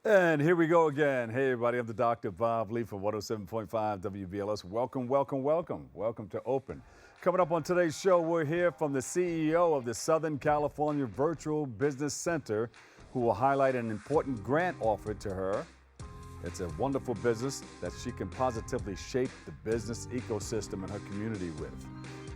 And here we go again. Hey, everybody, I'm the Dr. Bob Lee from 107.5 WBLS. Welcome, welcome, welcome. Welcome to Open. Coming up on today's show, we're here from the CEO of the Southern California Virtual Business Center, who will highlight an important grant offered to her. It's a wonderful business that she can positively shape the business ecosystem in her community with.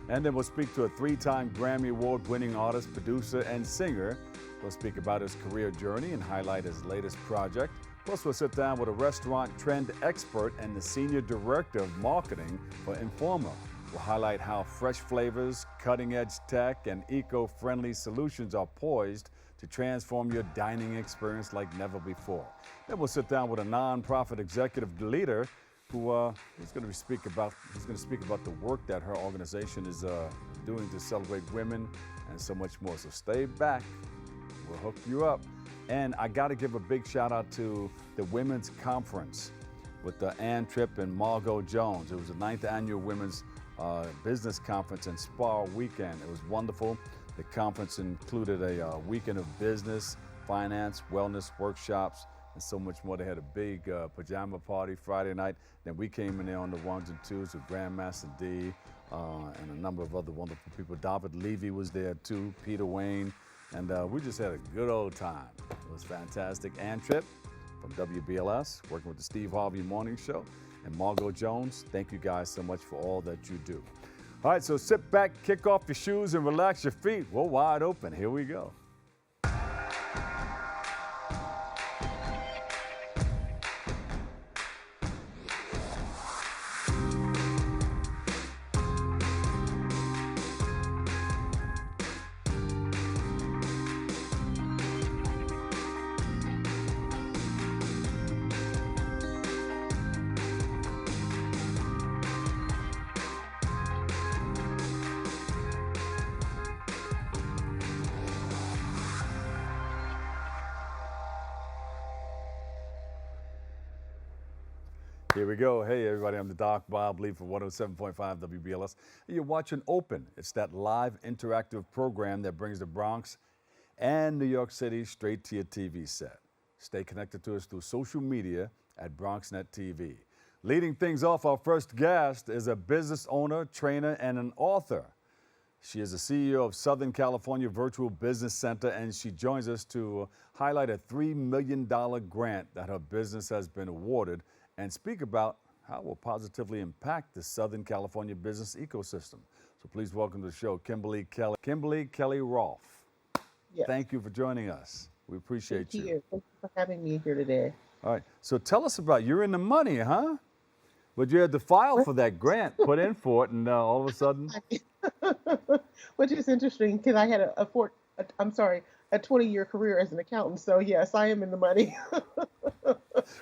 And then we'll speak to a three-time Grammy Award-winning artist, producer, and singer. We'll speak about his career journey and highlight his latest project. Plus, we'll sit down with a restaurant trend expert and the senior director of marketing for Informa. We'll highlight how fresh flavors, cutting-edge tech, and eco-friendly solutions are poised to transform your dining experience like never before. Then we'll sit down with a nonprofit executive leader who he's going to speak about the work that her organization is doing to celebrate women and so much more. So stay back. We'll hook you up. And I got to give a big shout out to the Women's Conference with Ann Tripp and Margot Jones. It was the 9th annual Women's Business Conference and Spa Weekend. It was wonderful. The conference included a weekend of business, finance, wellness workshops, and so much more. They had a big pajama party Friday night. Then we came in there on the ones and twos with Grandmaster D and a number of other wonderful people. David Levy was there too, Peter Wayne, and we just had a good old time. It was fantastic. Ann Tripp from WBLS, working with the Steve Harvey Morning Show, and Margot Jones, thank you guys so much for all that you do. All right, so sit back, kick off your shoes, and relax your feet. We're wide open. Here we go. Here we go. Hey, everybody, I'm the Doc Bob Lee from 107.5 WBLS. You're watching Open. It's that live interactive program that brings the Bronx and New York City straight to your TV set. Stay connected to us through social media at BronxNet TV. Leading things off, our first guest is a business owner, trainer, and an author. She is the CEO of Southern California Virtual Business Center, and she joins us to highlight a $3 million grant that her business has been awarded and speak about how it will positively impact the Southern California business ecosystem. So please welcome to the show, Kimberly Kelly-Rolfe. Yes. Thank you for joining us. We appreciate you. Thank you for having me here today. All right, so tell us about, you're in the money, huh? But you had to file for that grant, put in for it, and all of a sudden? Which is interesting because I had a 20-year career as an accountant. So yes, I am in the money.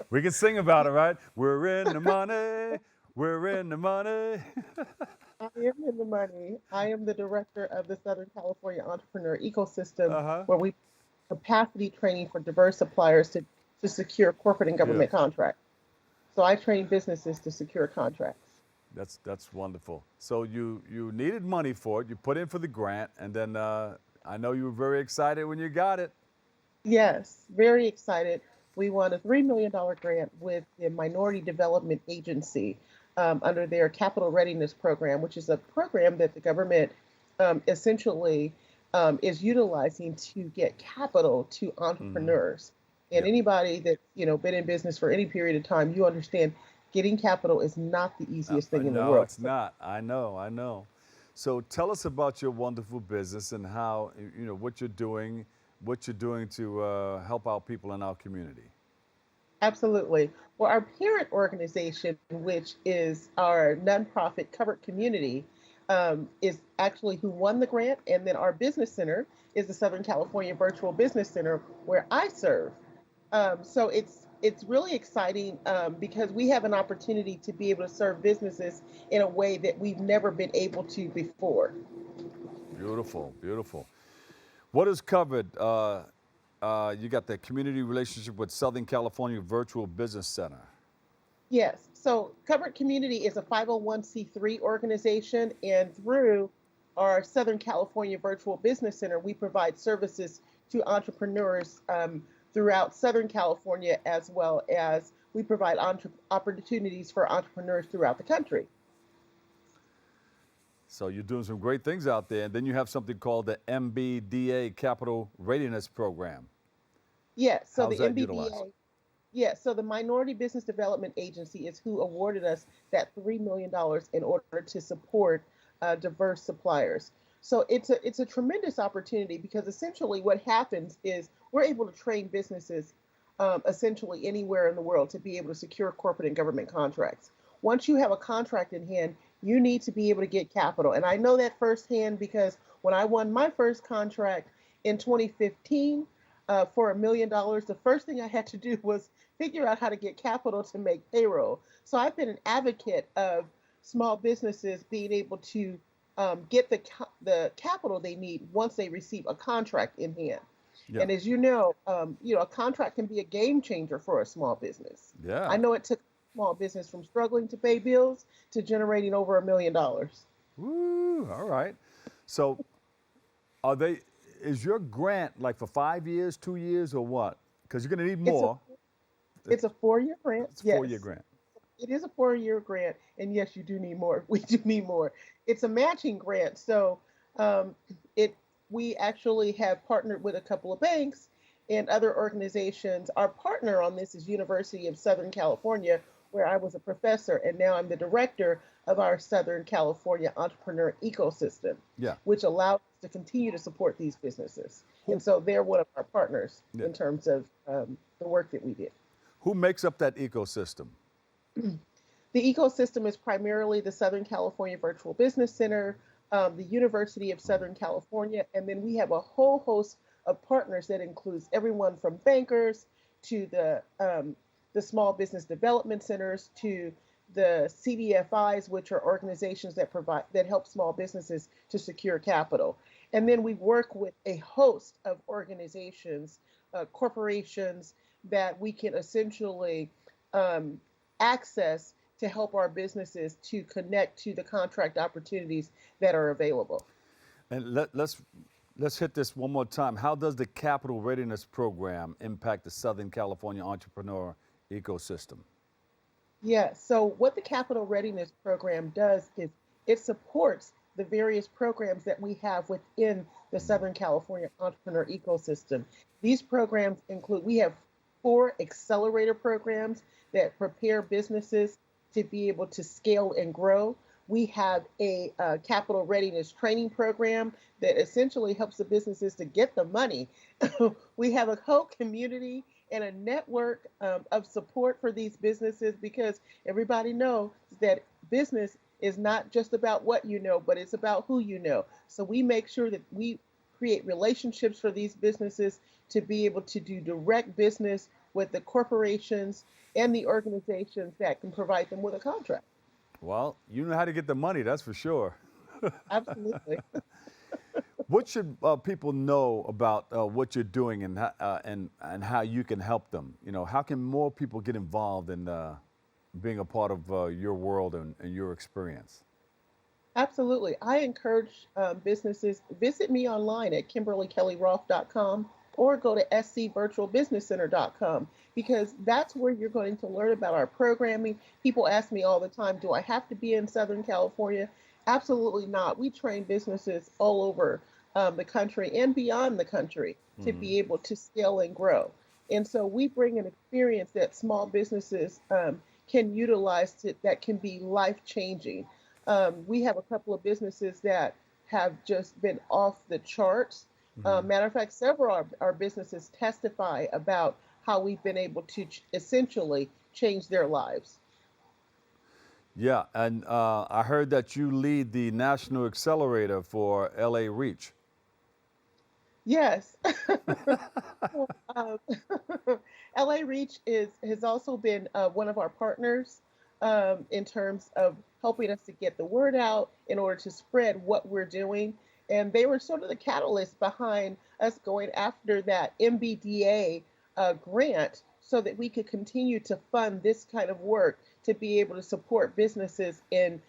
We can sing about it, right? We're in the money. We're in the money. I am in the money. I am the director of the Southern California Entrepreneur Ecosystem, where we capacity training for diverse suppliers to secure corporate and government contracts. So I train businesses to secure contracts. That's wonderful. So you needed money for it. You put in for the grant, and then I know you were very excited when you got it. Yes, very excited. We won a $3 million grant with the Minority Development Agency under their Capital Readiness Program, which is a program that the government essentially is utilizing to get capital to entrepreneurs. And anybody that's been in business for any period of time, you understand getting capital is not the easiest thing in the world. No, it's not. I know. So tell us about your wonderful business and how, what you're doing to help out people in our community. Absolutely. Well, our parent organization, which is our nonprofit Covered Community, is actually who won the grant. And then our business center is the Southern California Virtual Business Center, where I serve. So it's really exciting because we have an opportunity to be able to serve businesses in a way that we've never been able to before. Beautiful, beautiful. What is covered? You got the community relationship with Southern California Virtual Business Center. Yes. So Covered Community is a 501c3 organization, and through our Southern California Virtual Business Center, we provide services to entrepreneurs throughout Southern California, as well as we provide opportunities for entrepreneurs throughout the country. So you're doing some great things out there. And then you have something called the MBDA Capital Readiness Program. Yes, so How's the that MBDA, utilized? yes, so the Minority Business Development Agency is who awarded us that $3 million in order to support diverse suppliers. So it's a tremendous opportunity because essentially what happens is we're able to train businesses essentially anywhere in the world to be able to secure corporate and government contracts. Once you have a contract in hand, you need to be able to get capital. And I know that firsthand because when I won my first contract in 2015 for $1 million, the first thing I had to do was figure out how to get capital to make payroll. So I've been an advocate of small businesses being able to get the capital they need once they receive a contract in hand. Yeah. And as a contract can be a game changer for a small business. Yeah. I know it took a small business from struggling to pay bills to generating over $1 million. Woo, all right. So is your grant like for 5 years, 2 years, or what? Because you're going to need more. It's a 4-year grant. It's a 4-year grant. It is a 4-year grant, and yes, you do need more. We do need more. It's a matching grant, so we actually have partnered with a couple of banks and other organizations. Our partner on this is University of Southern California, where I was a professor, and now I'm the director of our Southern California entrepreneur ecosystem, which allows us to continue to support these businesses. And so they're one of our partners in terms of the work that we did. Who makes up that ecosystem? The ecosystem is primarily the Southern California Virtual Business Center, the University of Southern California, and then we have a whole host of partners that includes everyone from bankers to the small business development centers to the CDFIs, which are organizations that help small businesses to secure capital. And then we work with a host of organizations, corporations that we can essentially access to help our businesses to connect to the contract opportunities that are available. And let's hit this one more time. How does the Capital Readiness Program impact the Southern California entrepreneur ecosystem? Yeah, so what the Capital Readiness Program does is it supports the various programs that we have within the Southern California entrepreneur ecosystem. These programs include, we have 4 accelerator programs that prepare businesses to be able to scale and grow. We have a capital readiness training program that essentially helps the businesses to get the money. We have a whole community and a network of support for these businesses because everybody knows that business is not just about what you know, but it's about who you know. So we make sure that we create relationships for these businesses to be able to do direct business with the corporations and the organizations that can provide them with a contract. Well, you know how to get the money, that's for sure. Absolutely. What should people know about what you're doing and how you can help them? You know, how can more people get involved in being a part of your world and your experience? Absolutely. I encourage businesses, visit me online at KimberlyKelly-Rolfe.com or go to scvirtualbusinesscenter.com because that's where you're going to learn about our programming. People ask me all the time, do I have to be in Southern California? Absolutely not. We train businesses all over the country and beyond the country to be able to scale and grow. And so we bring an experience that small businesses can utilize that can be life-changing. We have a couple of businesses that have just been off the charts. Matter of fact, several of our businesses testify about how we've been able to essentially change their lives. Yeah, and I heard that you lead the National Accelerator for LA Reach. Yes. LA Reach has also been one of our partners in terms of helping us to get the word out in order to spread what we're doing. And they were sort of the catalyst behind us going after that MBDA grant so that we could continue to fund this kind of work to be able to support businesses in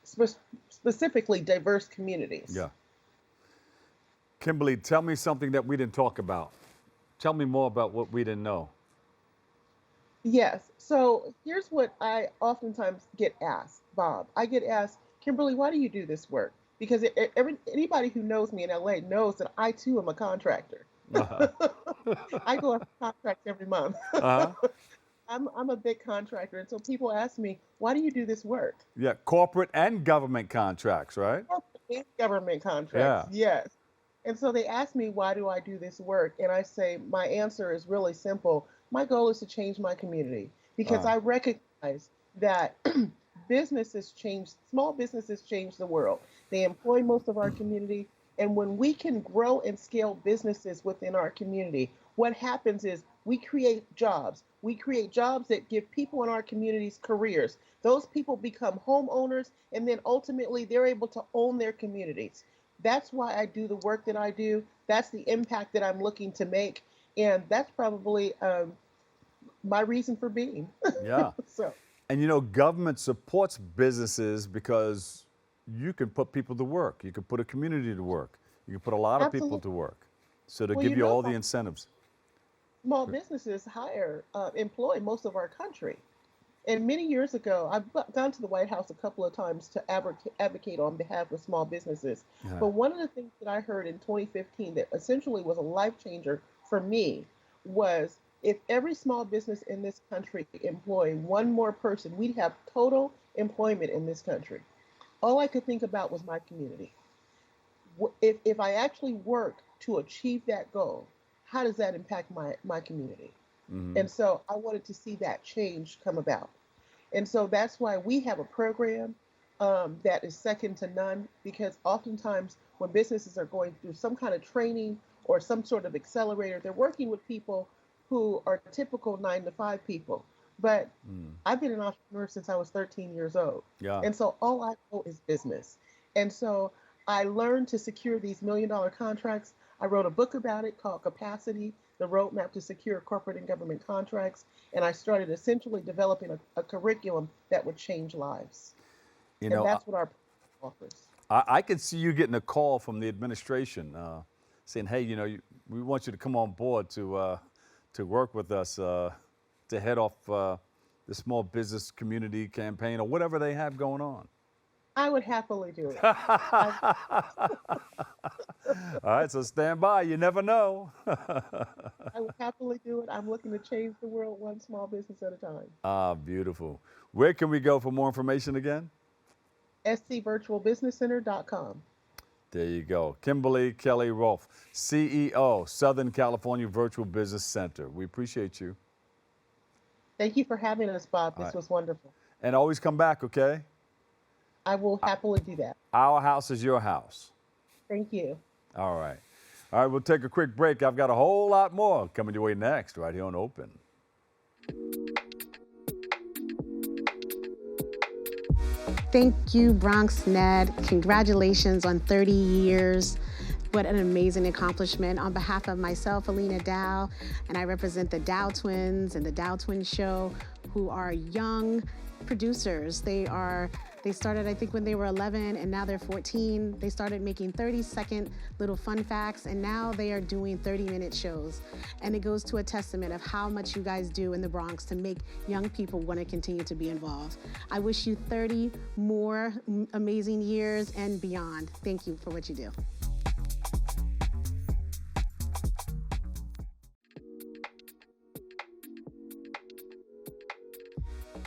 specifically diverse communities. Yeah. Kimberly, tell me something that we didn't talk about. Tell me more about what we didn't know. Yes. So here's what I oftentimes get asked, Bob. I get asked, Kimberly, why do you do this work? Because anybody who knows me in LA knows that I too am a contractor. Uh-huh. I go after contracts every month. Uh-huh. I'm a big contractor, and so people ask me, why do you do this work? Yeah, corporate and government contracts, right? Corporate and government Yeah. contracts, yes. And so they ask me, why do I do this work? And I say, my answer is really simple. My goal is to change my community because Uh, I recognize that small businesses change the world. They employ most of our community. And when we can grow and scale businesses within our community, what happens is we create jobs. We create jobs that give people in our communities careers. Those people become homeowners, and then ultimately they're able to own their communities. That's why I do the work that I do. That's the impact that I'm looking to make. And that's probably my reason for being. yeah. So, And you know, government supports businesses because you can put people to work. You can put a community to work. You can put a lot of people absolutely. to work. So to Well, give you all the incentives. small businesses employ most of our country. And many years ago, I've gone to the White House a couple of times to advocate on behalf of small businesses. Yeah. But one of the things that I heard in 2015 that essentially was a life changer for me was if every small business in this country employed one more person, we'd have total employment in this country. All I could think about was my community. If I actually work to achieve that goal, how does that impact my community? Hmm. And so I wanted to see that change come about. And so that's why we have a program that is second to none, because oftentimes when businesses are going through some kind of training or some sort of accelerator, they're working with people who are typical 9 to 5 people. But Mm. I've been an entrepreneur since I was 13 years old. Yeah. And so all I know is business. And so I learned to secure these $1 million contracts. I wrote a book about it called Capacity, the Roadmap to Secure Corporate and Government Contracts. And I started essentially developing a curriculum that would change lives. You And know, that's what our program offers. I could see you getting a call from the administration saying, hey, you know, we want you to come on board to work with us to head off the small business community campaign or whatever they have going on. I would happily do it. All right, so stand by. You never know. I would happily do it. I'm looking to change the world one small business at a time. Ah, beautiful. Where can we go for more information again? scvirtualbusinesscenter.com. There you go. Kimberly Kelly-Rolfe, CEO, Southern California Virtual Business Center. We appreciate you. Thank you for having us, Bob. All This right. was wonderful. And always come back, okay? I will happily do that. Our house is your house. Thank you. All right. All right, we'll take a quick break. I've got a whole lot more coming your way next, right here on Open. Thank you, BronxNet. Congratulations on 30 years. What an amazing accomplishment. On behalf of myself, Alina Dow, and I represent the Dow Twins and the Dow Twins Show, who are young producers. They started, I think, when they were 11, and now they're 14. They started making 30-second little fun facts, and now they are doing 30-minute shows. And it goes to a testament of how much you guys do in the Bronx to make young people want to continue to be involved. I wish you 30 more amazing years and beyond. Thank you for what you do.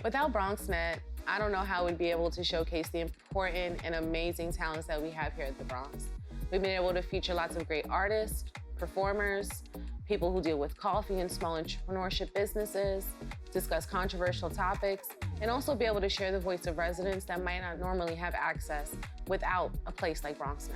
Without BronxNet, I don't know how we'd be able to showcase the important and amazing talents that we have here at the Bronx. We've been able to feature lots of great artists, performers, people who deal with coffee and small entrepreneurship businesses, discuss controversial topics, and also be able to share the voice of residents that might not normally have access without a place like BronxNet.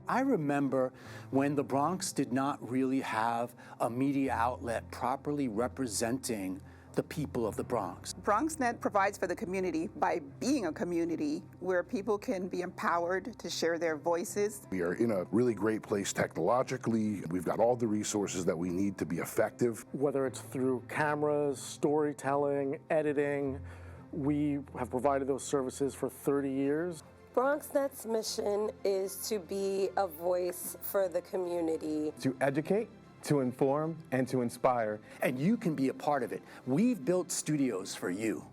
I remember when the Bronx did not really have a media outlet properly representing the people of the Bronx. BronxNet provides for the community by being a community where people can be empowered to share their voices. We are in a really great place technologically. We've got all the resources that we need to be effective. Whether it's through cameras, storytelling, editing, We have provided those services for 30 years. BronxNet's mission is to be a voice for the community. To educate, to inform, and to inspire. And you can be a part of it. We've built studios for you.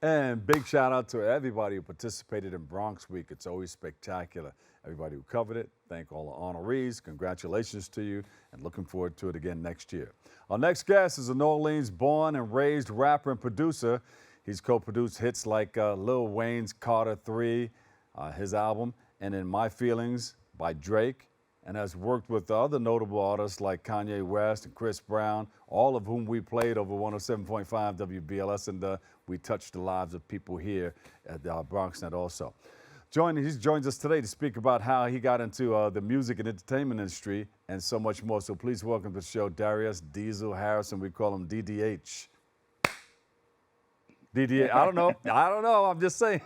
And big shout out to everybody who participated in Bronx Week. It's always spectacular. Everybody who covered it, thank all the honorees. Congratulations to you, and looking forward to it again next year. Our next guest is a New Orleans born and raised rapper and producer. He's co-produced hits like Lil Wayne's Carter 3, his album, and In My Feelings by Drake, and has worked with other notable artists like Kanye West and Chris Brown, all of whom we played over 107.5 WBLS, and we touched the lives of people here at BronxNet also. He joins us today to speak about how he got into the music and entertainment industry and so much more. So please welcome to the show Darius Deezle Harrison. We call him DDH. DDH, I don't know, I'm just saying.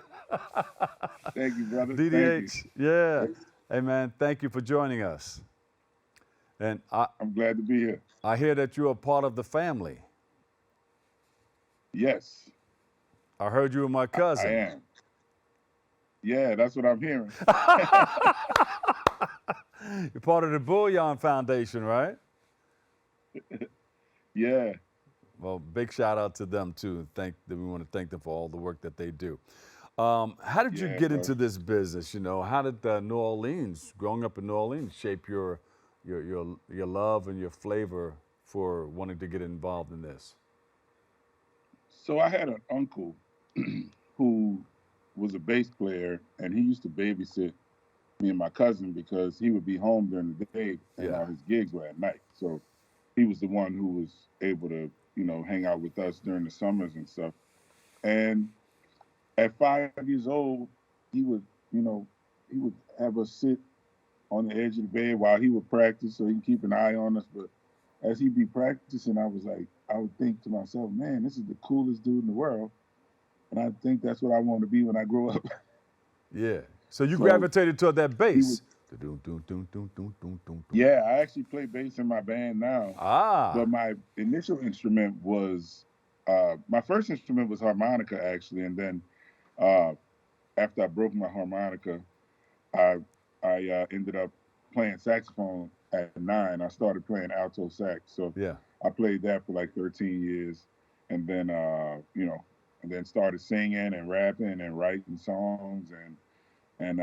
Thank you, brother. DDH, Thank you. Yeah. Hey, man, thank you for joining us. And I'm glad to be here. I hear that you're a part of the family. Yes. I heard you were my cousin. I am. Yeah, that's what I'm hearing. You're part of the Bullion Foundation, right? Yeah. Well, big shout out to them too. We want to thank them for all the work that they do. How did you get into this business? You know, how did New Orleans, growing up in New Orleans, shape your love and your flavor for wanting to get involved in this? So I had an uncle who was a bass player, and he used to babysit me and my cousin because he would be home during the day and all his gigs were at night. So he was the one who was able to, you know, hang out with us during the summers and stuff. And at 5 years old, he would have us sit on the edge of the bed while he would practice so he can keep an eye on us. But as he'd be practicing, I would think to myself, man, this is the coolest dude in the world. And I think that's what I want to be when I grow up. Yeah. So you gravitated toward that bass. Yeah, I actually play bass in my band now. But my initial instrument was, my first instrument was harmonica, actually. And then after I broke my harmonica, I ended up playing saxophone at 9. I started playing alto sax. So I played that for like 13 years. And then, and then started singing and rapping and writing songs and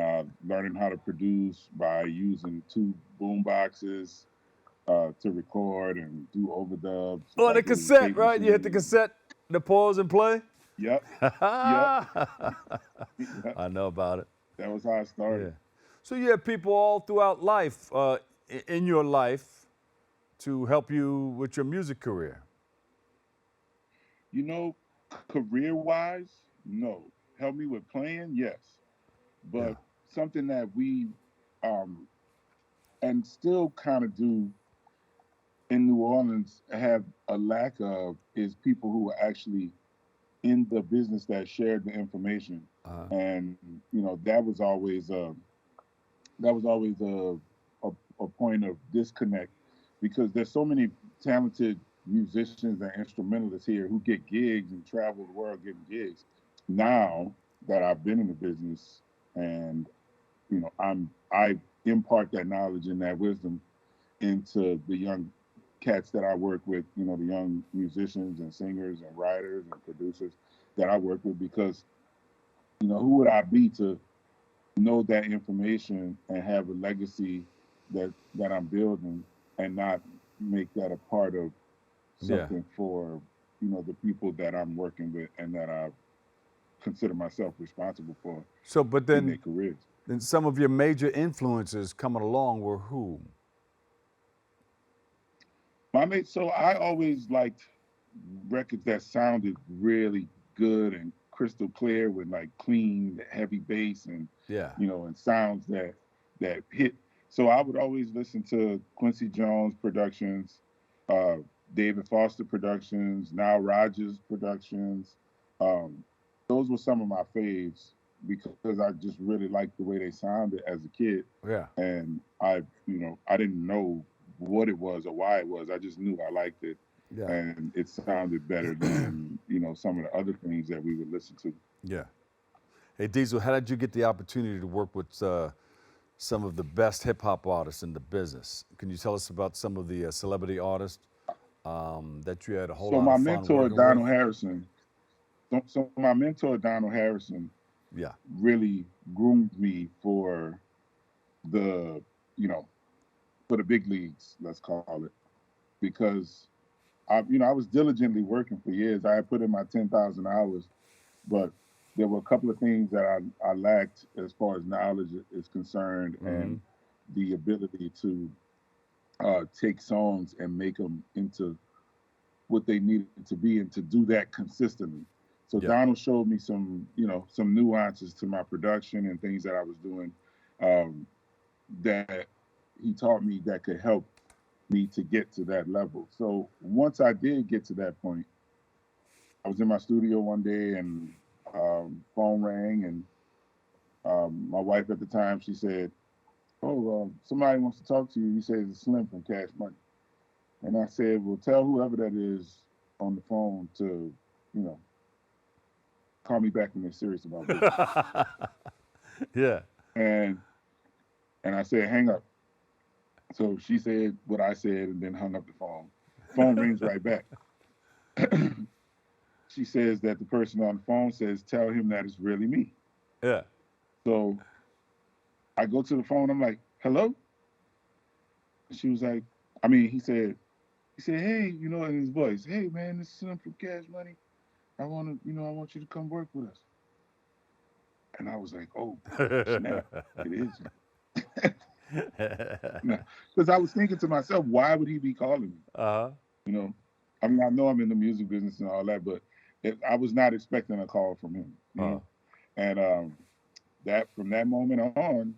learning how to produce by using 2 boom boxes to record and do overdubs. On the cassette, right? You hit the cassette, the pause and play? Yep. I know about it. That was how I started. Yeah. So you have people all throughout life, in your life, to help you with your music career? You know, career-wise, no. Help me with playing, yes. But something that we, and still kind of do in New Orleans, have a lack of is people who are actually in the business that shared the information. And, you know, that was always a point of disconnect because there's so many talented musicians and instrumentalists here who get gigs and travel the world getting gigs. Now that I've been in the business and, you know, I impart that knowledge and that wisdom into the young cats that I work with, you know, the young musicians and singers and writers and producers that I work with, because, you know, who would I be to know that information and have a legacy that I'm building and not make that a part of something for the people that I'm working with and that I consider myself responsible for So, but in their then, careers. then some of your major influences coming along were who? So I always liked records that sounded really good and crystal clear with like clean, heavy bass and Yeah. and sounds that hit. So I would always listen to Quincy Jones productions, uh, David Foster productions, Nile Rodgers productions. Um, those were some of my faves because I just really liked the way they sounded as a kid. Yeah. And I didn't know what it was or why it was. I just knew I liked it, Yeah. and it sounded better than some of the other things that we would listen to. Yeah. Hey, Deezle, how did you get the opportunity to work with some of the best hip hop artists in the business? Can you tell us about some of the celebrity artists that you had a whole So lot my of fun mentor working Donald with? Harrison. So my mentor Donald Harrison Yeah. really groomed me for the for the big leagues, let's call it, because I was diligently working for years. I had put in my 10,000 hours, but there were a couple of things that I lacked as far as knowledge is concerned, and the ability to take songs and make them into what they needed to be, and to do that consistently. So Yeah. Donald showed me some nuances to my production and things that I was doing that he taught me that could help me to get to that level. So once I did get to that point, I was in my studio one day and phone rang, and my wife at the time, she said, "Oh, somebody wants to talk to you." He says it's Slim from Cash Money. And I said, "Well, tell whoever that is on the phone to, call me back when they're serious about business." Yeah. And I said, "Hang up." So she said what I said and then hung up the phone. Phone rings right back. She says that the person on the phone says, "Tell him that it's really me." Yeah. So I go to the phone. I'm like, "Hello?" She was like, he said, "Hey, in his voice, 'Hey, man, this is Slim from Cash Money. I want you to come work with us." And I was like, "Oh, snap, it is." Because I was thinking to myself, why would he be calling me? Uh-huh. I know I'm in the music business and all that, but I was not expecting a call from him. And that from that moment on,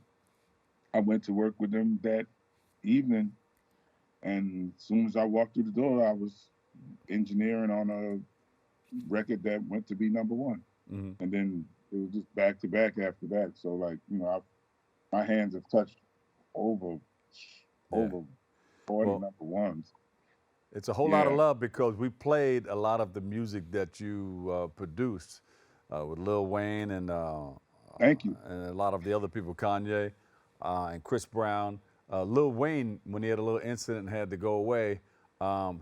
I went to work with him that evening, and as soon as I walked through the door, I was engineering on a record that went to be #1, and then it was just back to back after that. So my hands have touched over 40 #1s. It's a whole lot of love because we played a lot of the music that you produced with Lil Wayne and thank you, and a lot of the other people, Kanye and Chris Brown. Lil Wayne, when he had a little incident and had to go away,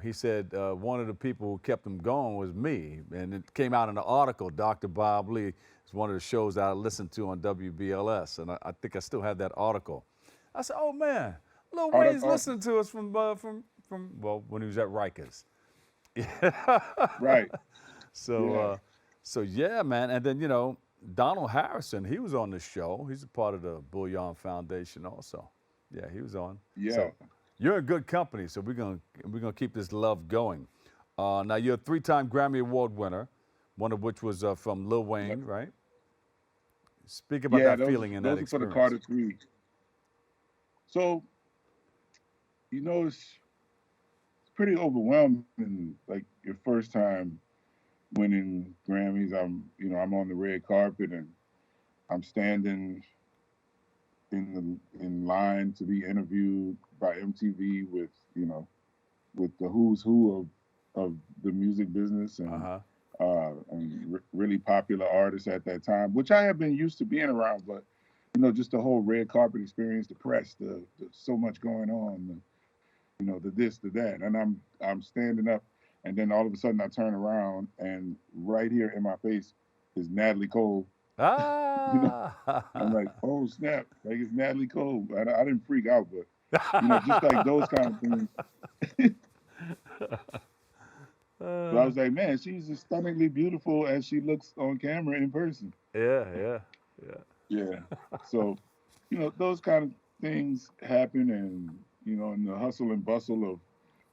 he said one of the people who kept him going was me, and it came out in an article. Dr. Bob Lee is one of the shows that I listened to on WBLS, and I think I still have that article. I said, "Oh man, Lil Wayne's listening to us from when he was at Rikers." Right. So yeah, man. And then Donald Harrison, he was on the show. He's a part of the Bouillon Foundation also. Yeah, he was on. Yeah. So you're in good company. So we're gonna keep this love going. Now you're a 3-time Grammy Award winner, one of which was from Lil Wayne, right? Speak about that feeling and that experience. For the Carter 3. So, it's pretty overwhelming. Like your first time winning Grammys, I'm on the red carpet and I'm standing in line to be interviewed by MTV with the who's who of the music business and really popular artists at that time, which I have been used to being around, but just the whole red carpet experience, the press, the so much going on, the this, the that, and I'm standing up, and then all of a sudden I turn around, and right here in my face is Natalie Cole. I'm like, oh snap! Like it's Natalie Cole. I didn't freak out, but just like those kind of things. But I was like, man, she's as stunningly beautiful as she looks on camera in person. Yeah. Yeah. So, those kind of things happen, and in the hustle and bustle of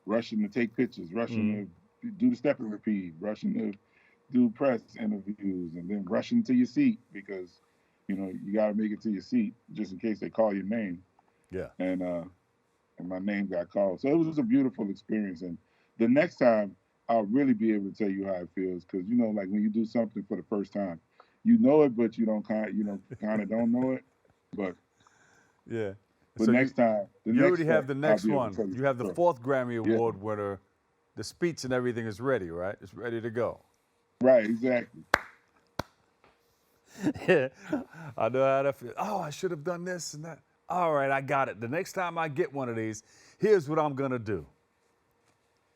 rushing to take pictures, rushing to do the step and repeat, rushing to do press interviews, and then rushing to your seat because, you got to make it to your seat just in case they call your name. Yeah. And my name got called. So it was just a beautiful experience. And the next time I'll really be able to tell you how it feels because, like when you do something for the first time, you know it, but you don't kind of don't know it. But yeah. the So next time, you already have the next one. You have the story. 4th Grammy Award winner. The speech and everything is ready, right? It's ready to go. Right, exactly. Yeah, I know how that feels. Oh, I should have done this and that. All right, I got it. The next time I get one of these, here's what I'm gonna do.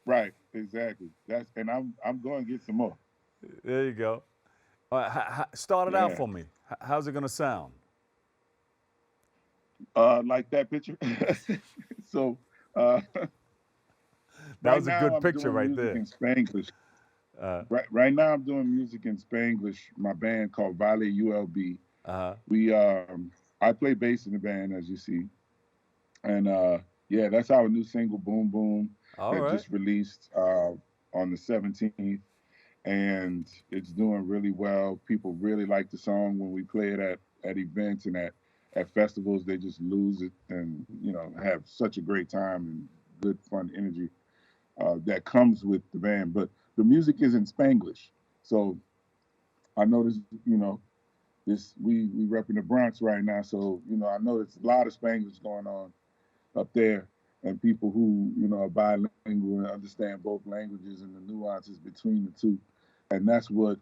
Right, exactly. And I'm going to get some more. There you go. All right, start it out for me. How's it gonna sound? Like that picture. So That was a now good I'm picture doing right music there. in Spanglish. Right now I'm doing music in Spanglish. My band called Vale ULB. We I play bass in the band, as you see, and that's our new single, Boom Boom, that just released on the 17th, and it's doing really well. People really like the song when we play it at events and at festivals. They just lose it and have such a great time and good fun energy that comes with the band. But the music is in Spanglish, so I noticed this we repping the Bronx right now, so I know there's a lot of Spanglish going on up there, and people who are bilingual and understand both languages and the nuances between the two, and that's what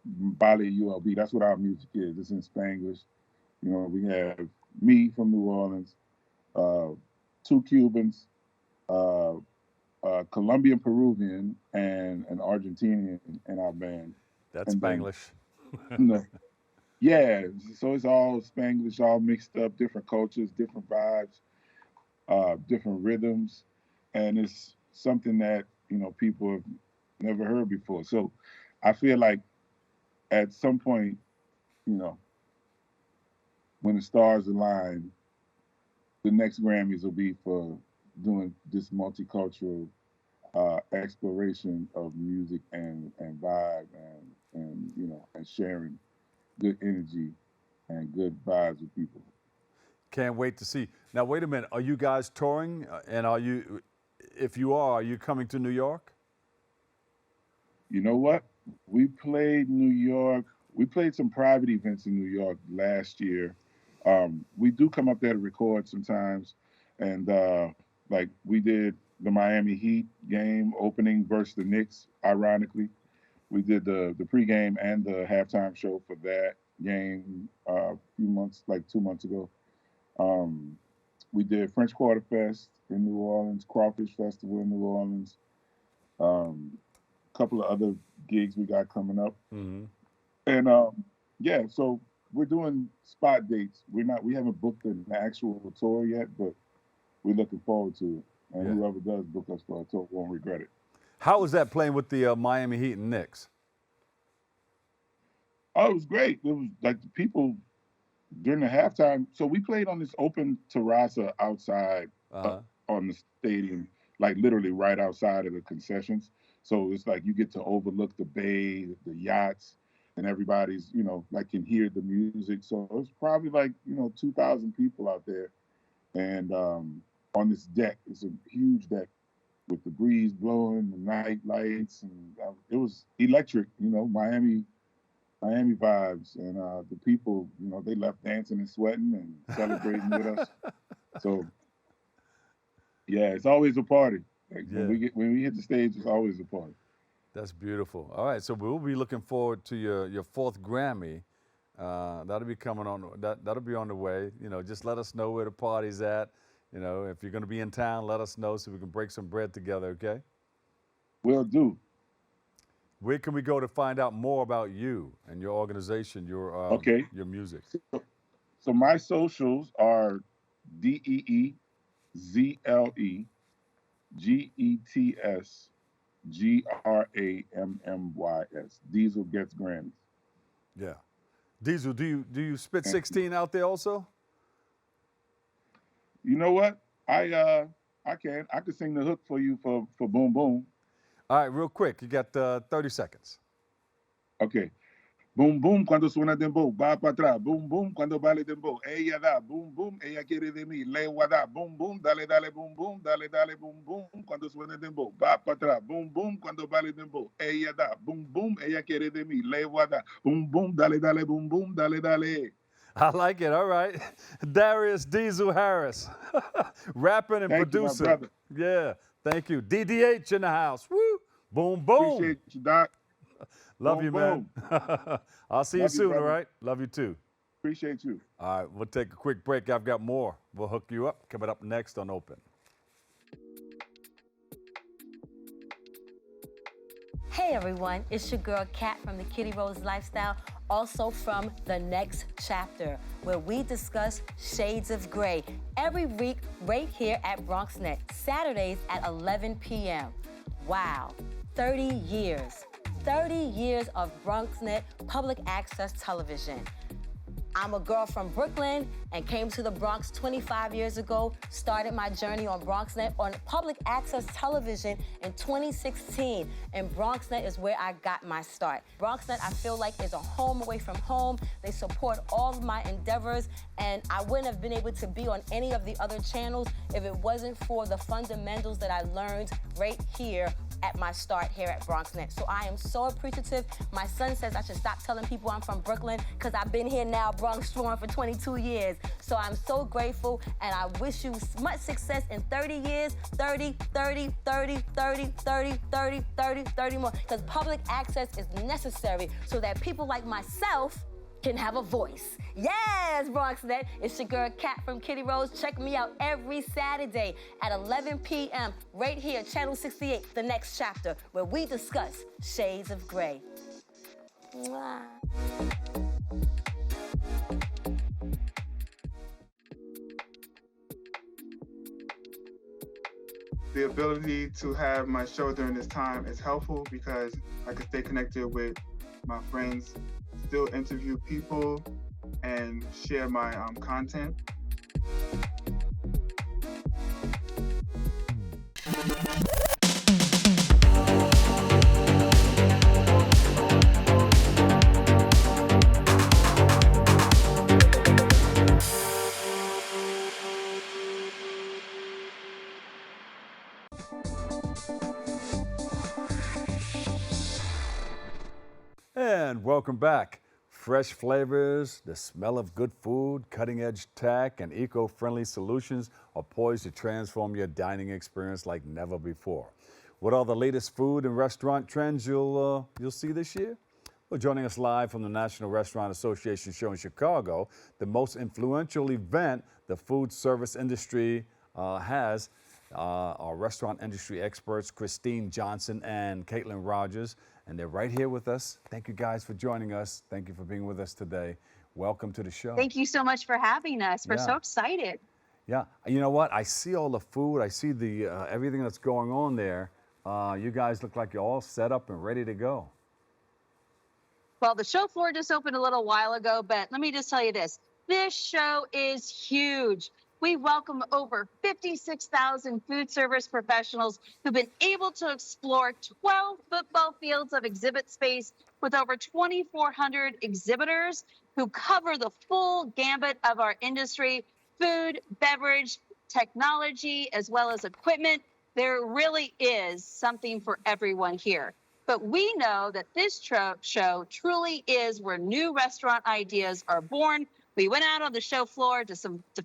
Bali ULB. That's what our music is. It's in Spanglish. We have me from New Orleans, 2 Cubans, Colombian Peruvian, and an Argentinian in our band. That's And then, Spanglish. yeah, so it's all Spanglish, all mixed up, different cultures, different vibes, different rhythms, and it's something that people have never heard before. So I feel like at some point, when the stars align, the next Grammys will be for doing this multicultural exploration of music and vibe and sharing good energy and good vibes with people. Can't wait to see. Now, wait a minute. Are you guys touring? And if you are you coming to New York? You know what? We played New York. We played some private events in New York last year. We do come up there to record sometimes. And like we did the Miami Heat game opening versus the Knicks, ironically. We did the pregame and the halftime show for that game a few months, like 2 months ago. We did French Quarter Fest in New Orleans, Crawfish Festival in New Orleans, a couple of other gigs we got coming up. And so we're doing spot dates. We haven't booked an actual tour yet, but we're looking forward to it. And whoever does book us for a tour won't regret it. How was that playing with the Miami Heat and Knicks? Oh, it was great. It was like the people during the halftime. So we played on this open terraza outside on the stadium, like literally right outside of the concessions. So it's like you get to overlook the bay, the yachts, and everybody's, like can hear the music. So it was probably like, 2,000 people out there. And on this deck, it's a huge deck with the breeze blowing, the night lights, and it was electric, Miami vibes, and the people, they left dancing and sweating and celebrating with us. So, yeah, it's always a party. Like when we hit the stage, it's always a party. That's beautiful. All right, so we'll be looking forward to your 4th Grammy. That'll be coming on. That'll be on the way. Just let us know where the party's at. If you're going to be in town, let us know so we can break some bread together. Okay? Will do. Where can we go to find out more about you and your organization, your music? So my socials are DeeZleGets Grammys. Deezle gets Grammys. Yeah. Deezle, do you spit 16 out there also? You know what? I can sing the hook for you for Boom Boom. All right, real quick. You got 30 seconds. Okay. Boom boom cuando suena dembow, va para atrás. Boom boom cuando vale dembow. Ella da, boom boom, ella quiere de mí. Le da, boom boom, dale dale boom boom, dale dale boom boom cuando suena dembow, va para atrás. Boom boom cuando vale dembow. Ella da, boom boom, ella quiere de mí. Le da, boom boom, dale dale boom boom, dale dale. I like it. All right. Darius Deezle Harris, rapping and producing. Thank you, my Yeah. brother. Thank you. DDH in the house. Woo. Boom boom. Appreciate you, Doc. Love boom, you, man. I'll see you soon, all right? Love you too. Appreciate you. All right, we'll take a quick break. I've got more. We'll hook you up. Coming up next on Open. Hey everyone, it's your girl Kat from the Kitty Rose Lifestyle, also from The Next Chapter, where we discuss shades of gray every week right here at BronxNet, Saturdays at 11 p.m. Wow, 30 years. 30 years of BronxNet public access television. I'm a girl from Brooklyn and came to the Bronx 25 years ago, started my journey on BronxNet on public access television in 2016, and BronxNet is where I got my start. BronxNet, I feel like, is a home away from home. They support all of my endeavors, and I wouldn't have been able to be on any of the other channels if it wasn't for the fundamentals that I learned right here at my start here at BronxNet. So I am so appreciative. My son says I should stop telling people I'm from Brooklyn because I've been here now, Bronx Strong, for 22 years. So I'm so grateful, and I wish you much success in 30 years, 30, 30, 30, 30, 30, 30, 30, 30 more, because public access is necessary so that people like myself can have a voice. Yes, BronxNet, it's your girl Kat from Kitty Rose. Check me out every Saturday at 11 p.m. right here, Channel 68, The Next Chapter, where we discuss shades of gray. Mwah. The ability to have my show during this time is helpful because I can stay connected with my friends, still interview people, and share my content. And welcome back. Fresh flavors, the smell of good food, cutting-edge tech, and eco-friendly solutions are poised to transform your dining experience like never before. What are the latest food and restaurant trends you'll see this year? Well, joining us live from the National Restaurant Association show in Chicago, the most influential event the food service industry has, our restaurant industry experts, Christine Johnson and Caitlin Rodgers, and they're right here with us. Thank you guys for joining us. Thank you for being with us today. Welcome to the show. Thank you so much for having us. We're so excited. Yeah, you know what? I see all the food. I see the everything that's going on there. You guys look like you're all set up and ready to go. Well, the show floor just opened a little while ago, but let me just tell you this. This show is huge. We welcome over 56,000 food service professionals who've been able to explore 12 football fields of exhibit space with over 2,400 exhibitors who cover the full gambit of our industry, food, beverage, technology, as well as equipment. There really is something for everyone here. But we know that this show truly is where new restaurant ideas are born. We went out on the show floor to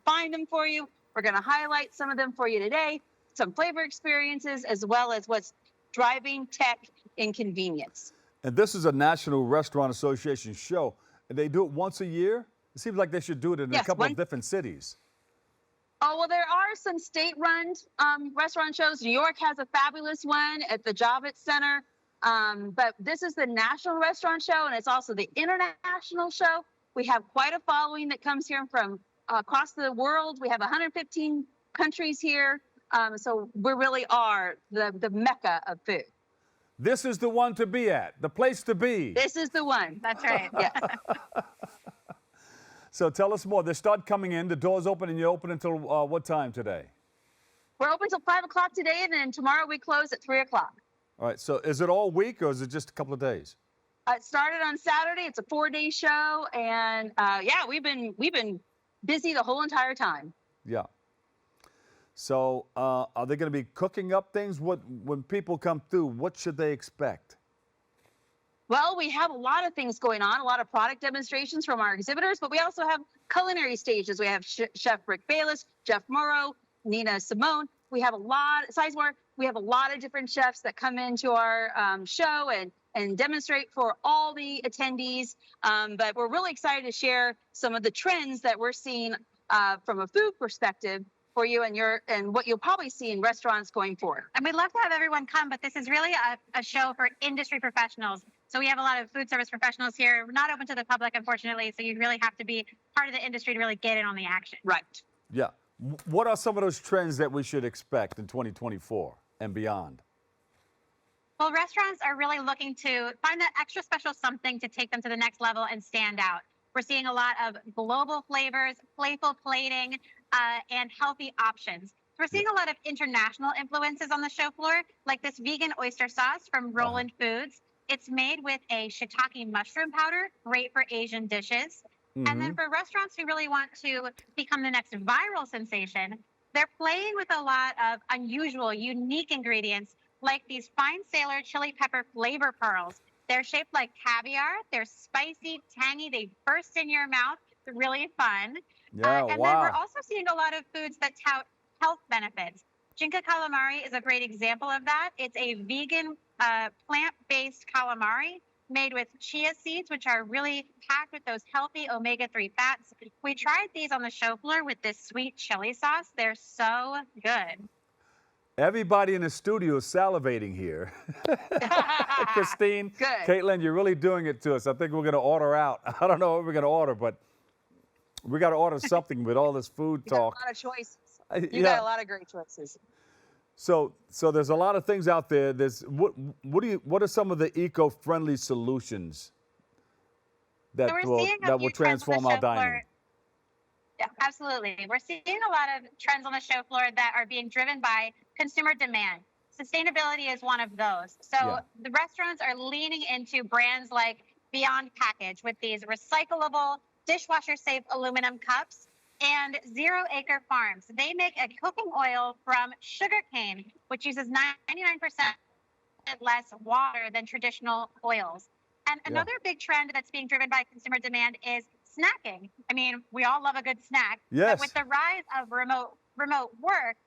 find them for you. We're going to highlight some of them for you today, some flavor experiences, as well as what's driving tech and convenience. And this is a National Restaurant Association show. And they do it once a year? It seems like they should do it in a couple of different cities. Oh, well, there are some state-run restaurant shows. New York has a fabulous one at the Javits Center. But this is the National Restaurant Show, and it's also the International Show. We have quite a following that comes here from across the world. We have 115 countries here. So we really are the mecca of food. This is the one to be at, the place to be. This is the one. That's right. Yeah. So tell us more. They start coming in. The doors open, and you open until what time today? We're open till 5 o'clock today, and then tomorrow we close at 3 o'clock. All right. So is it all week, or is it just a couple of days? It started on Saturday. It's a 4-day show, and yeah, we've been busy the whole entire time. Yeah. So are they going to be cooking up things? When people come through, what should they expect? Well, we have a lot of things going on, a lot of product demonstrations from our exhibitors, but we also have culinary stages. We have Chef Rick Bayless, Jeff Morrow, Nina Simone. We have a lot, Sizemore. We have a lot of different chefs that come into our show and demonstrate for all the attendees. But we're really excited to share some of the trends that we're seeing from a food perspective for you and what you'll probably see in restaurants going forward. And we'd love to have everyone come, but this is really a show for industry professionals. So we have a lot of food service professionals here. We're not open to the public, unfortunately, so you really have to be part of the industry to really get in on the action. Right. Yeah. What are some of those trends that we should expect in 2024 and beyond? Well, restaurants are really looking to find that extra special something to take them to the next level and stand out. We're seeing a lot of global flavors, playful plating, and healthy options. So we're seeing a lot of international influences on the show floor, like this vegan oyster sauce from Roland Foods. It's made with a shiitake mushroom powder, great for Asian dishes. Mm-hmm. And then for restaurants who really want to become the next viral sensation, they're playing with a lot of unusual, unique ingredients, like these fine sailor chili pepper flavor pearls. They're shaped like caviar. They're spicy, tangy. They burst in your mouth. It's really fun. Yeah, and then we're also seeing a lot of foods that tout health benefits. Jinka calamari is a great example of that. It's a vegan, plant-based calamari made with chia seeds, which are really packed with those healthy omega-3 fats. We tried these on the show floor with this sweet chili sauce. They're so good. Everybody in the studio is salivating here. Christine, good. Caitlin, you're really doing it to us. I think we're going to order out. I don't know what we're going to order, but we got to order something with all this food talk. You got a lot of choices. You got a lot of great choices. So there's a lot of things out there. There's what are some of the eco-friendly solutions that will transform our dining? Yeah, absolutely. We're seeing a lot of trends on the show floor that are being driven by consumer demand. Sustainability is one of those. So the restaurants are leaning into brands like Beyond Package with these recyclable, dishwasher-safe aluminum cups, and Zero Acre Farms. They make a cooking oil from sugarcane, which uses 99% less water than traditional oils. And another big trend that's being driven by consumer demand is snacking. I mean, we all love a good snack. Yes. But with the rise of remote work,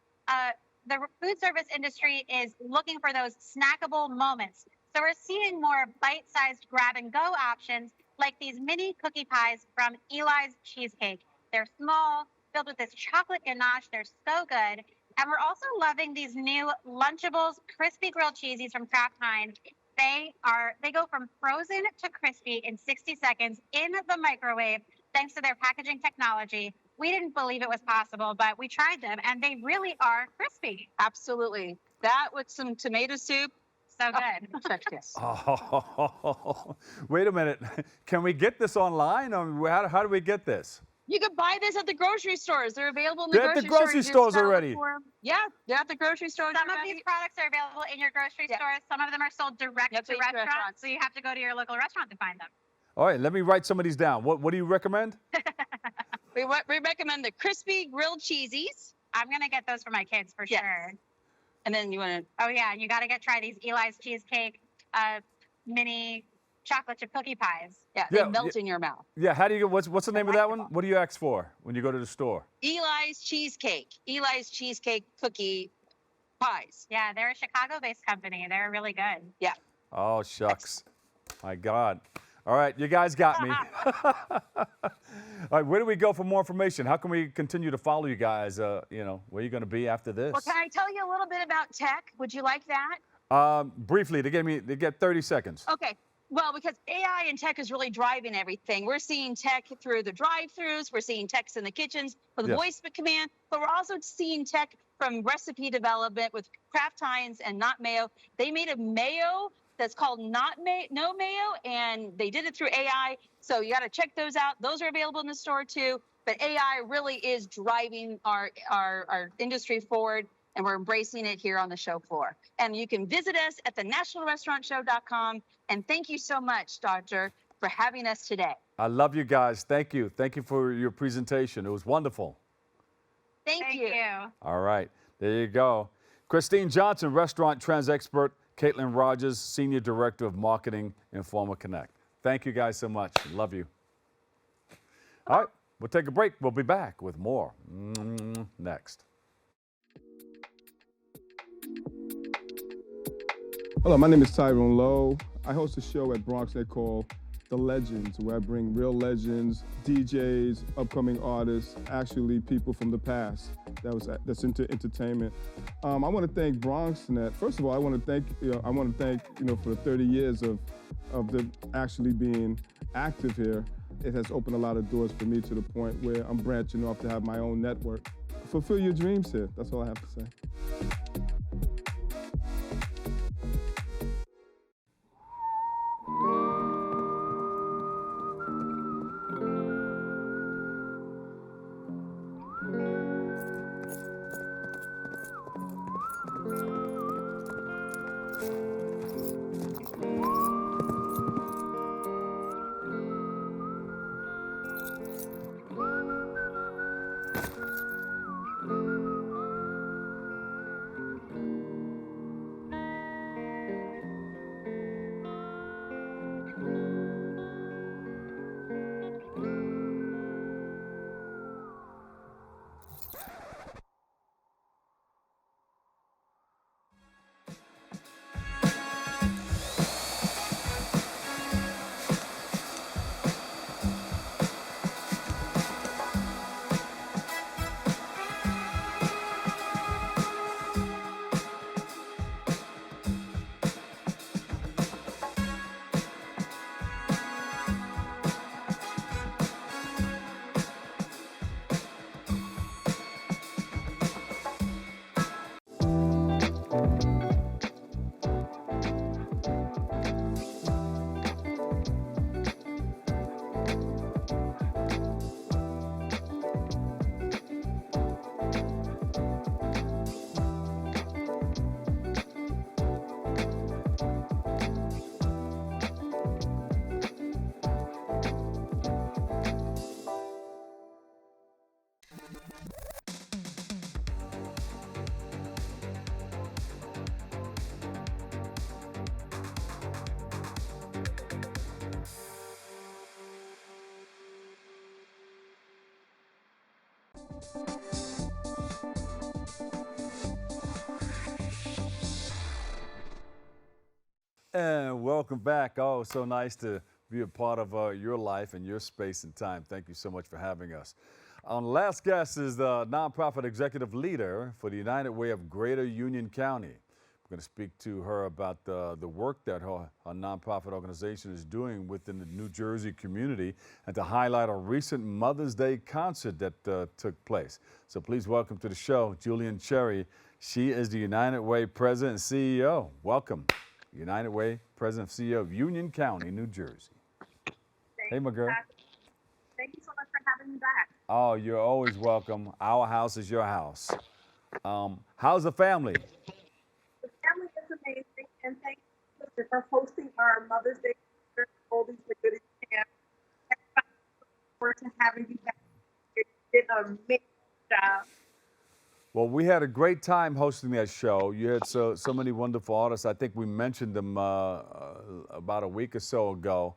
the food service industry is looking for those snackable moments. So we're seeing more bite-sized grab-and-go options like these mini cookie pies from Eli's Cheesecake. They're small, filled with this chocolate ganache. They're so good. And we're also loving these new Lunchables crispy grilled cheesies from Kraft Heinz. They go from frozen to crispy in 60 seconds in the microwave, thanks to their packaging technology. We didn't believe it was possible, but we tried them, and they really are crispy. Absolutely. That with some tomato soup. So good. Oh, wait a minute. Can we get this online? Or how do we get this? You can buy this at the grocery stores. They're available in They're at the grocery stores already. Yeah, they're at the grocery stores. Some of these products are available in your grocery stores. Some of them are sold direct to restaurants, so you have to go to your local restaurant to find them. All right, let me write some of these down. What do you recommend? We recommend the crispy grilled cheesies. I'm gonna get those for my kids for sure. And then you want to? Oh yeah, you got to try these Eli's Cheesecake mini chocolate chip cookie pies. Yeah, they melt in your mouth. Yeah, how do you what's the name of that one? What do you ask for when you go to the store? Eli's Cheesecake. Eli's Cheesecake cookie pies. Yeah, they're a Chicago-based company. They're really good. Yeah. Oh shucks, my God. All right, you guys got me. All right, where do we go for more information? How can we continue to follow you guys? Where are you going to be after this? Well, can I tell you a little bit about tech? Would you like that? Briefly, they get 30 seconds. Okay. Well, because AI and tech is really driving everything. We're seeing tech through the drive-throughs. We're seeing techs in the kitchens with Yes. voice command, but we're also seeing tech from recipe development with Kraft Heinz and Not Mayo. They made a mayo that's called No Mayo, and they did it through AI. So you got to check those out. Those are available in the store too. But AI really is driving our industry forward, and we're embracing it here on the show floor. And you can visit us at thenationalrestaurantshow.com. And thank you so much, Doctor, for having us today. I love you guys. Thank you. Thank you for your presentation. It was wonderful. Thank you. All right. There you go. Christine Johnson, restaurant trends expert. Caitlin Rodgers, Senior Director of Marketing, Informa Connect. Thank you guys so much. Love you. All right. We'll take a break. We'll be back with more next. Hello, my name is Tyrone Lowe. I host a show at BronxNet called The Legends, where I bring real legends, DJs, upcoming artists, actually people from the past that's into entertainment. I want to thank BronxNet. First of all, I want to thank for the 30 years of the actually being active here. It has opened a lot of doors for me to the point where I'm branching off to have my own network. Fulfill your dreams here. That's all I have to say. And welcome back. Oh, so nice to be a part of your life and your space and time. Thank you so much for having us. Our last guest is the nonprofit executive leader for the United Way of Greater Union County. We're going to speak to her about the work that her nonprofit organization is doing within the New Jersey community and to highlight a recent Mother's Day concert that took place. So please welcome to the show, Julienne Cherry. She is the United Way President and CEO. Welcome. United Way President and CEO of Union County, New Jersey. Hey, my girl. Thank you so much for having me back. Oh, you're always welcome. Our house is your house. How's the family? The family is amazing, and thank you for hosting our Mother's Day Oldies but Goodies camp. I look forward to having you back. You did an amazing job. Well, we had a great time hosting that show. You had so many wonderful artists. I think we mentioned them about a week or so ago.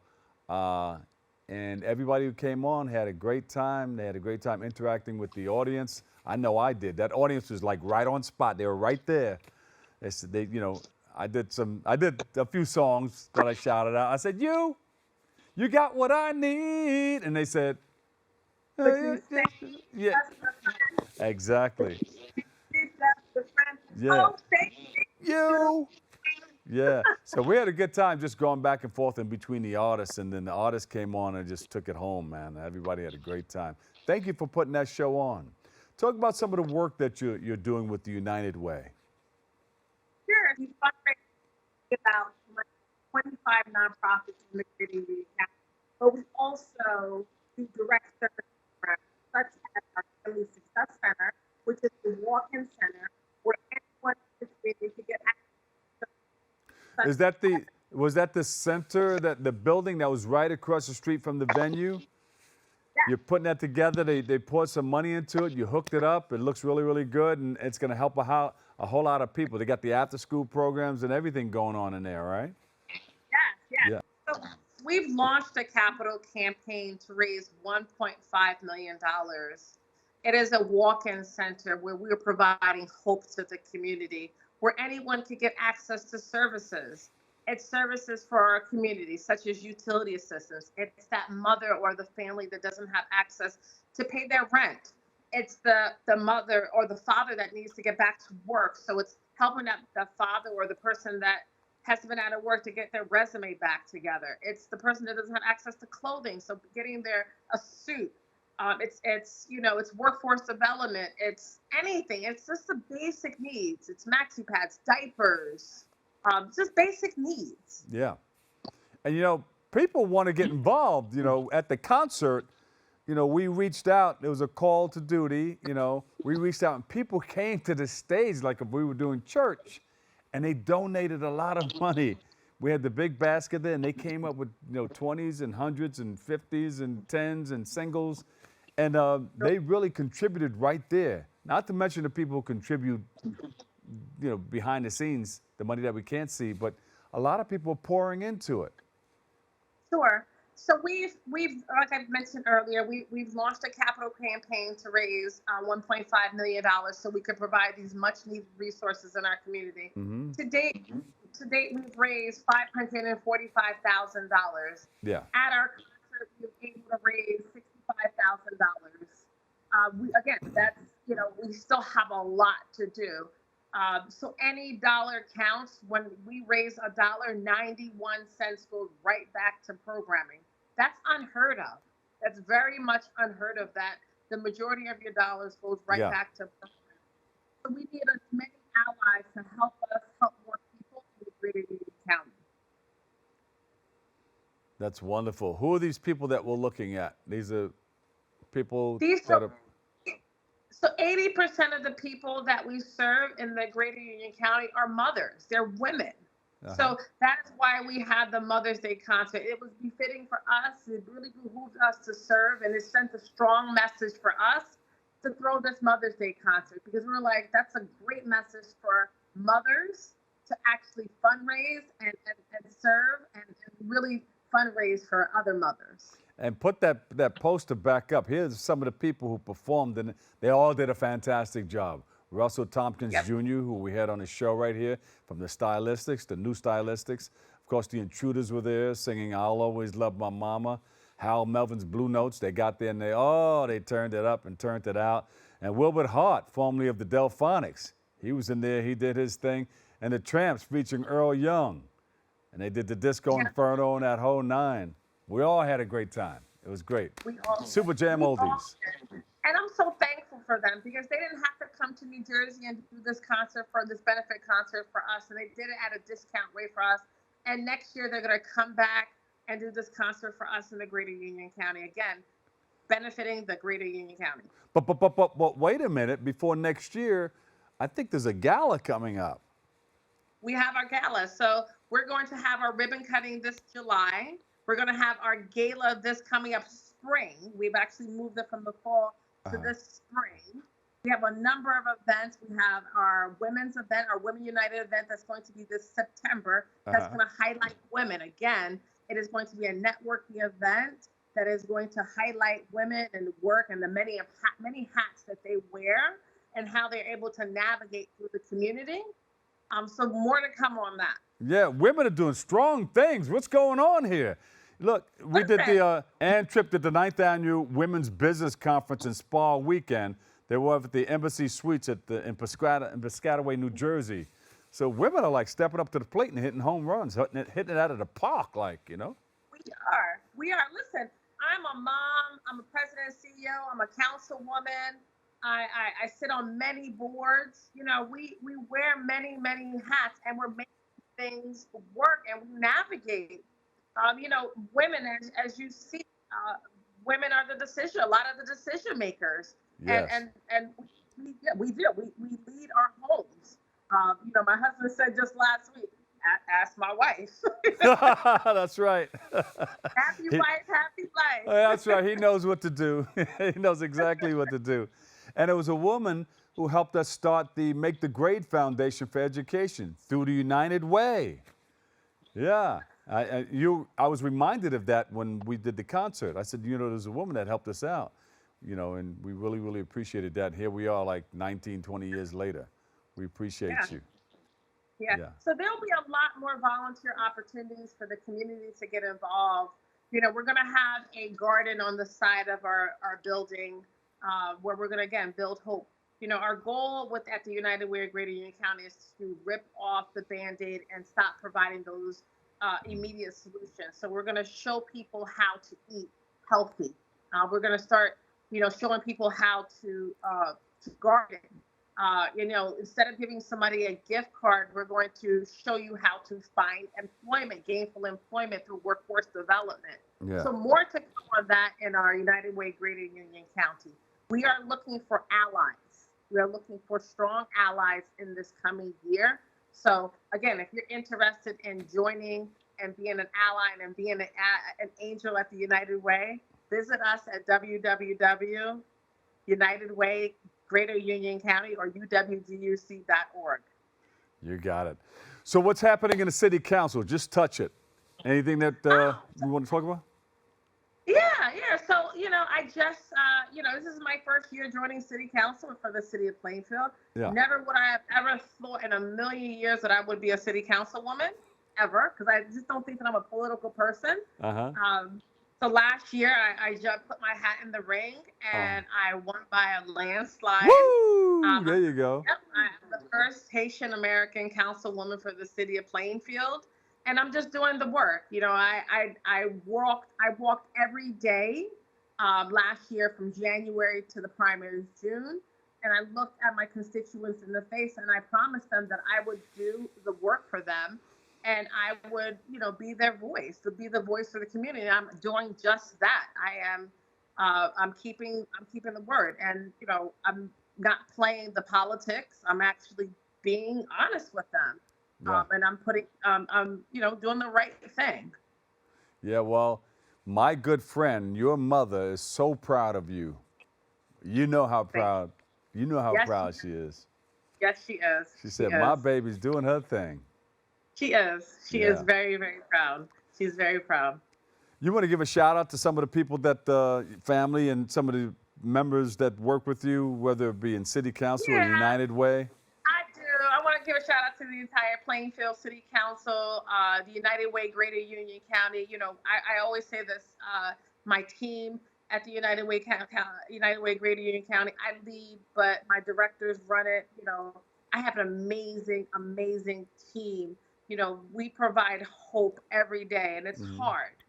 And everybody who came on had a great time. They had a great time interacting with the audience. I know I did. That audience was like right on spot. They were right there. I did a few songs that I shouted out. I said, you got what I need. And they said, yeah, exactly. Yeah. Yeah. So we had a good time just going back and forth in between the artists, and then the artists came on and just took it home, man. Everybody had a great time. Thank you for putting that show on. Talk about some of the work that you're doing with the United Way. Sure. We fundraise about 25 nonprofits in the greater Union County, but we also do direct service programs such as our Family Success Center, which is the walk-in center where anyone in the community can get access. Was that the center, that the building that was right across the street from the venue? Yeah. You're putting that together. They poured some money into it. You hooked it up. It looks really, really good, and it's going to help a whole lot of people. They got the after-school programs and everything going on in there, right? Yes. Yeah. So we've launched a capital campaign to raise $1.5 million. It is a walk-in center where we're providing hope to the community, where anyone can get access to services. It's services for our community, such as utility assistance. It's that mother or the family that doesn't have access to pay their rent. It's the mother or the father that needs to get back to work. So it's helping the father or the person that has been out of work to get their resume back together. It's the person that doesn't have access to clothing, so getting a suit. It's workforce development. It's anything. It's just the basic needs. It's maxi pads, diapers, just basic needs. Yeah. And, people want to get involved. At the concert, we reached out. There was a call to duty. We reached out and people came to the stage like if we were doing church, and they donated a lot of money. We had the big basket there, and they came up with 20s and 100s and 50s and 10s and singles, and they really contributed right there. Not to mention the people who contribute, behind the scenes, the money that we can't see, but a lot of people are pouring into it. Sure. So we've like I mentioned earlier, we've launched a capital campaign to raise $1.5 million so we could provide these much needed resources in our community. Mm-hmm. To date, we've raised $545,000. Yeah. At our concert, we were able to raise $65,000. Again, that's we still have a lot to do. So any dollar counts. When we raise $1.91 goes right back to programming. That's unheard of. That's very much unheard of, that the majority of your dollars goes right back to programming. So we need as many allies to help us help more people in the greater Union County. That's wonderful. Who are these people that we're looking at? These are people So 80% of the people that we serve in the greater Union County are mothers. They're women. Uh-huh. So that's why we had the Mother's Day concert. It was befitting for us. It really behooved us to serve, and it sent a strong message for us to throw this Mother's Day concert, because we were like, that's a great message for mothers to actually fundraise and serve and really fundraise for other mothers. And put that poster back up. Here's some of the people who performed, and they all did a fantastic job. Russell Tompkins Jr., who we had on the show right here, from the Stylistics, the new Stylistics. Of course, the Intruders were there singing I'll Always Love My Mama. Hal Melvin's Blue Notes, they got there and they turned it up and turned it out. And Wilbert Hart, formerly of the Delphonics, he was in there, he did his thing. And the Tramps featuring Earl Young. And they did the Disco Inferno and that whole nine. We all had a great time. It was great. Super Jam oldies. And I'm so thankful for them, because they didn't have to come to New Jersey and do this benefit concert for us. And they did it at a discount rate for us. And next year they're going to come back and do this concert for us in the greater Union County. Again, benefiting the greater Union County. But wait a minute. Before next year, I think there's a gala coming up. We have our gala. So we're going to have our ribbon cutting this July. We're going to have our gala this coming up spring. We've actually moved it from the fall to this spring. We have a number of events. We have our women's event, our Women United event that's going to be this September. That's going to highlight women. Again, it is going to be a networking event that is going to highlight women and work and the many hats that they wear and how they're able to navigate through the community. So more to come on that. Yeah, women are doing strong things. What's going on here? Look, we did Ann Tripp did the 9th Annual Women's Business Conference in Spa Weekend. They were at the Embassy Suites in Piscataway, New Jersey. So women are like stepping up to the plate and hitting home runs, hitting it out of the park, like, you know. We are. Listen, I'm a mom. I'm a president and CEO. I'm a councilwoman. I sit on many boards. You know, we wear many hats, and we're making things work, and we navigate. You know, women, as you see, women are a lot of the decision makers, Yes. and we do. We lead our homes. You know, my husband said just last week, ask my wife. That's right. Happy wife, happy life. That's right. He knows what to do. He knows exactly what to do. And it was a woman who helped us start the Make the Grade Foundation for Education through the United Way. Yeah. I was reminded of that when we did the concert. I said, you know, there's a woman that helped us out, you know, and we really appreciated that. Here we are like 19, 20 years later. We appreciate you. Yeah. So there'll be a lot more volunteer opportunities for the community to get involved. You know, we're going to have a garden on the side of our building where we're going to, again, build hope. You know, our goal at the United Way of Greater Union County is to rip off the Band-Aid and stop providing those immediate solutions. So we're going to show people how to eat healthy. We're going to start, you know, showing people how to garden. You know, instead of giving somebody a gift card, we're going to show you how to find employment, gainful employment through workforce development. Yeah. So more to come on that in our United Way Greater Union County. We are looking for allies. We are looking for strong allies in this coming year. So again, if you're interested in joining and being an ally and being an angel at the United Way, visit us at www.unitedway Greater Union County or uwguc.org. You got it. So what's happening in the city council? Just touch it. Anything that we want to talk about? Yeah. So, you know, I just, you know, this is my first year joining city council for the city of Plainfield. Yeah. Never would I have ever thought in a million years that I would be a city councilwoman, ever, because I just don't think that I'm a political person. So last year, I put my hat in the ring, and I won by a landslide. Woo! There you go. Yep, I'm the first Haitian American councilwoman for the city of Plainfield, and I'm just doing the work. You know, I walked every day last year from January to the primary June, and I looked at my constituents in the face, and I promised them that I would do the work for them. And I would, you know, be their voice, to be the voice for the community. I'm doing just that. I'm keeping the word, and you know, I'm not playing the politics. I'm actually being honest with them, and I'm you know, doing the right thing. Yeah. Well, my good friend, your mother is so proud of you. You know how proud. You know how proud she is. Yes, she is. She said, "My baby's doing her thing." She is. She is very, very proud. She's very proud. You want to give a shout out to some of the people that, family and some of the members that work with you, whether it be in City Council or United Way? I do. I want to give a shout out to the entire Plainfield City Council, the United Way Greater Union County. You know, I always say this, my team at the United Way Greater Union County, I lead, but my directors run it. You know, I have an amazing team. You know, we provide hope every day, and it's hard.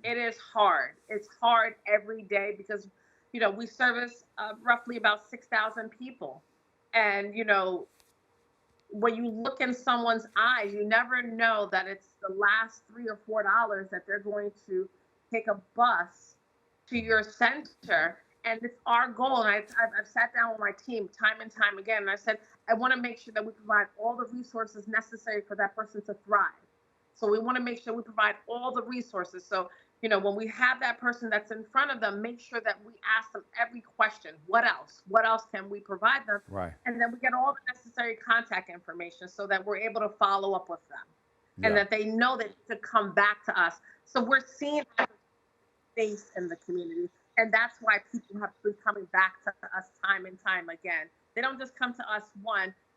It is hard. It's hard every day because, you know, we service roughly about 6,000 people. And, you know, when you look in someone's eyes, you never know that it's the last $3 or $4 that they're going to take a bus to your center. And it's our goal. And I've sat down with my team time and time again. And I said, I want to make sure that we provide all the resources necessary for that person to thrive. So we want to make sure we provide all the resources. So, you know, when we have that person that's in front of them, make sure that we ask them every question. What else? What else can we provide them? Right. And then we get all the necessary contact information so that we're able to follow up with them and that they know that to come back to us. So we're seeing face in the community. And that's why people have been coming back to us time and time again. They don't just come to us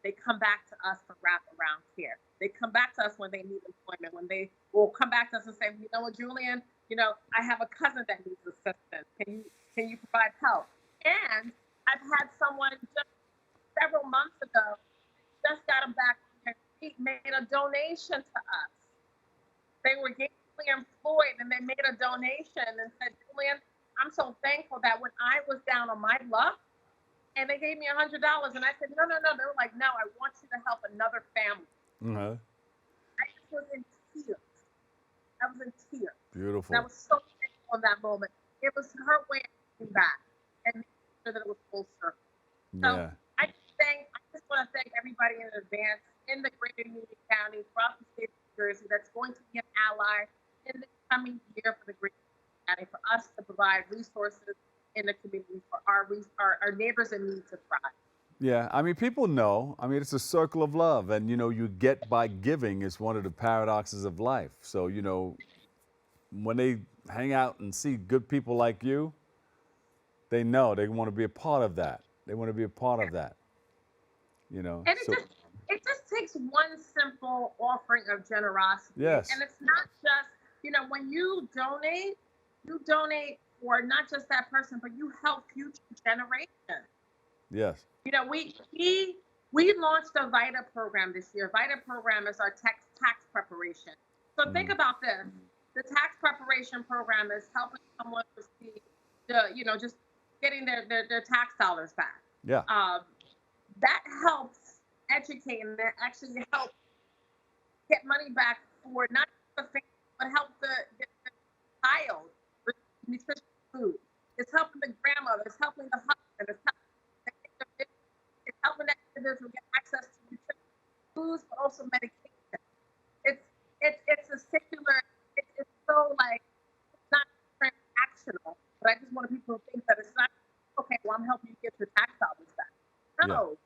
they come back to us for wraparound care. They come back to us when they need employment, when they will come back to us and say, you know what, Julienne, you know, I have a cousin that needs assistance. Can you provide help? And I've had someone just several months ago, just got them back on their made a donation to us. They were gainfully employed and they made a donation and said, Julienne, I'm so thankful that when I was down on my luck, and they gave me $100, and I said, no. They were like, no, I want you to help another family. Mm-hmm. I just was in tears. I was in tears. Beautiful. And I was so thankful in that moment. It was her way of giving back and making sure that it was full circle. So I just want to thank everybody in advance in the greater Union County, throughout the state of New Jersey, that's going to be an ally in the coming year for the greater Union County, for us to provide resources in the community for our neighbors in need to thrive. Yeah, I mean, people know. I mean, it's a circle of love, and you get by giving is one of the paradoxes of life. So when they hang out and see good people like you, they know they want to be a part of that. They want to be a part of that. And it just takes one simple offering of generosity. Yes. And it's not just, when you donate for not just that person, but you help future generations. Yes. We launched a VITA program this year. VITA program is our tax preparation. So think about this. The tax preparation program is helping someone receive just getting their tax dollars back. Yeah. That helps educate and that actually helps get money back for not just the family, but help the child with nutritious food. It's helping the grandmother. It's helping the husband. It's helping that individual get access to nutritious foods, but also medication. It's a secular. It's so it's not transactional. But I just want people to think that it's not okay. Well, I'm helping you get your tax dollars back. No,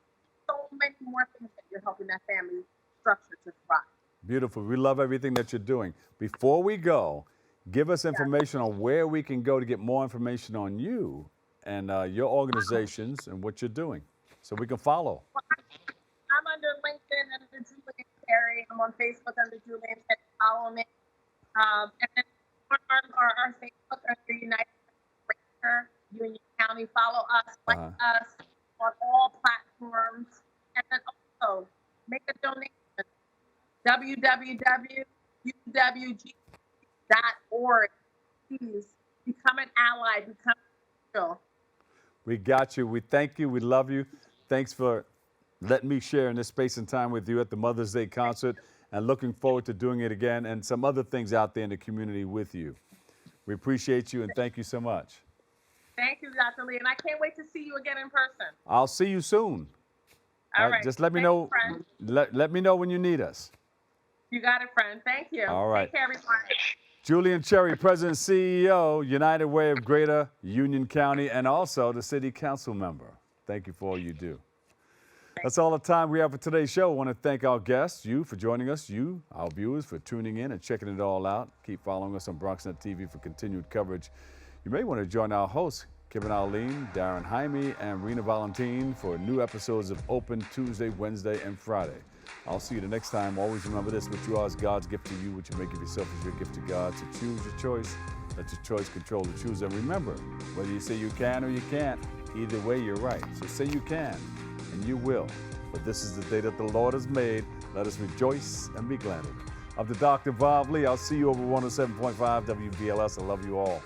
so many more things that you're helping that family structure to thrive. Beautiful. We love everything that you're doing. Before we go, give us information on where we can go to get more information on you and your organizations and what you're doing, so we can follow. Well, I'm under LinkedIn under Julienne Cherry. I'm on Facebook under Julienne Cherry. Follow me. And then our Facebook under United Union County. Follow us, like us on all platforms, and then also make a donation. www.uwg.org. Please become an ally. Become a We got you. We thank you. We love you. Thanks for letting me share in this space and time with you at the Mother's Day concert, and looking forward to doing it again and some other things out there in the community with you. We appreciate you and thank you so much. Thank you, Dr. Lee, and I can't wait to see you again in person. I'll see you soon. All right. Just let me know. Let me know when you need us. You got it, friend. Thank you. All right. Take care, everyone. Julienne Cherry, President and CEO, United Way of Greater Union County, and also the City Council member. Thank you for all you do. That's all the time we have for today's show. I want to thank our guests, you for joining us, you, our viewers, for tuning in and checking it all out. Keep following us on BronxNet TV for continued coverage. You may want to join our hosts, Kevin Arlene, Darren Jaime, and Rena Valentine for new episodes of Open Tuesday, Wednesday, and Friday. I'll see you the next time. Always remember this: what you are is God's gift to you. What you make of yourself is your gift to God. So choose your choice. Let your choice control the choose. And remember, whether you say you can or you can't, either way you're right. So say you can, and you will. But this is the day that the Lord has made. Let us rejoice and be glad in it. I'm the Dr. Bob Lee. I'll see you over 107.5 WBLS. I love you all.